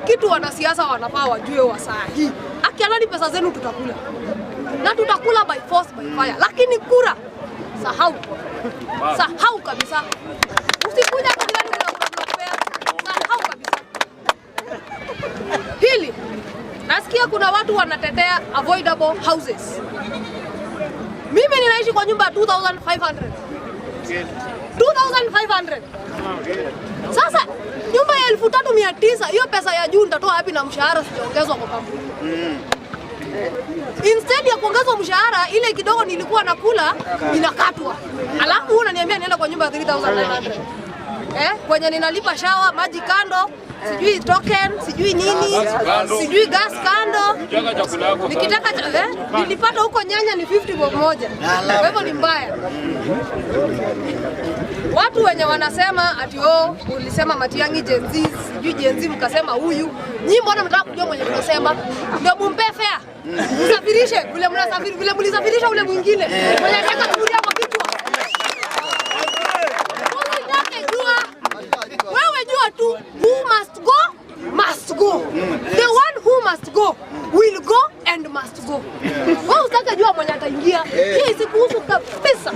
kitu wanasiasa wanafaa wajue wa saa hii. Akialani pesa zenu tutakula. Na tutakula by force by fire. Lakini kura sahau. Sahau kabisa. Usikuja kujilani unakupea. Sahau kabisa. Hili nasikia kuna watu wanatetea avoidable houses. Mimi ninaishi kwa nyumba 2500. 2500. Sasa nyumba ya 3900, hiyo pesa ya juu nitatoa wapi na mshahara sijaongezwa kwa kampuni? Instead ya kuongezwa mshahara, ile kidogo nilikuwa nakula inakatwa. Alafu unaniambia nienda kwa nyumba ya 3900. Kwenye ninalipa shower, maji kando, sijui token, sijui nini, sijui gas kando. Nikitaka nilipata huko nyanya ni 50 bob moja. Kwa hivyo ni mbaya. Watu wenye wanasema ati ulisema Matiang'i Gen Z, sijui Gen Z mkasema huyu. Nyinyi mbona mnataka kujua mwenye tunasema? Ndio mumpe fare. Msafirishe vile mnasafiri, vile mlisafirisha ule mwingine. Mwenye anataka kurudia kwa kichwa. Wewe jua tu, who must go, must go. The one who must go, will go and must go. Wewe usitaka jua mwenye ataingia. Hii si kuhusu kabisa.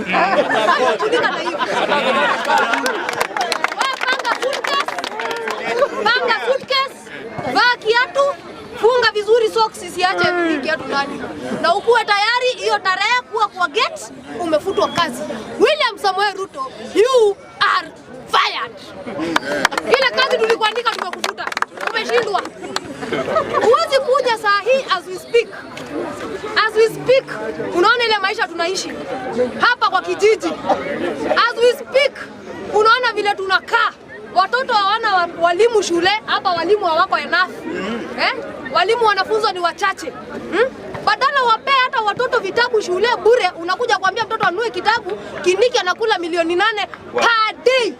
Tulika na hiyo. Wewe panga suitcase, vaa kiatu, funga vizuri socks isiache kiatu ndani. Na ukuwe tayari hiyo tarehe kuwa kwa gate umefutwa kazi. William Samoei Ruto, you are fired. Ile kazi tulikuandika tumekufuta. Umeshindwa. Huwezi kuja saa hii as we speak. As we speak, unaona ile maisha tunaishi hapa kwa kijiji. As we speak, unaona vile tunakaa. Watoto hawana walimu shule, hapa walimu hawako enough. Walimu wanafunzwa ni wachache. Badala wapea hata watoto vitabu shule bure, unakuja kuambia mtoto anunue kitabu, Kindiki anakula milioni 8 per day.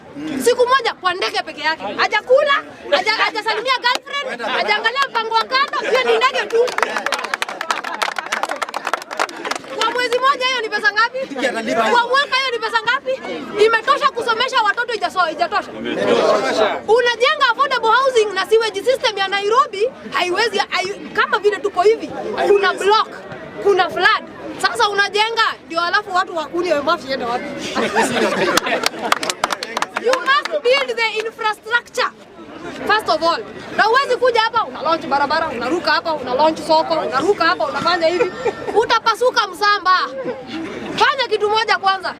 Siku moja kwa ndege peke yake. Hajakula, hajasalimia girlfriend, hajaangalia mpango wa kando, hiyo ni ndege tu. Kwa mwezi moja hiyo ni pesa ngapi? Kwa mwaka hiyo ni pesa ngapi? Imetosha kusomesha watoto ijatosha. Unajenga affordable housing na sewage system ya Nairobi haiwezi kama vile tuko hivi. Kuna block, kuna flood. Sasa unajenga ndio alafu watu wakuni mafi yenda wapi? You must build the infrastructure. First of all, na uwezi kuja hapa una launch barabara, unaruka hapa una launch soko, unaruka hapa unafanya hivi, utapasuka msamba. Fanya kitu moja kwanza.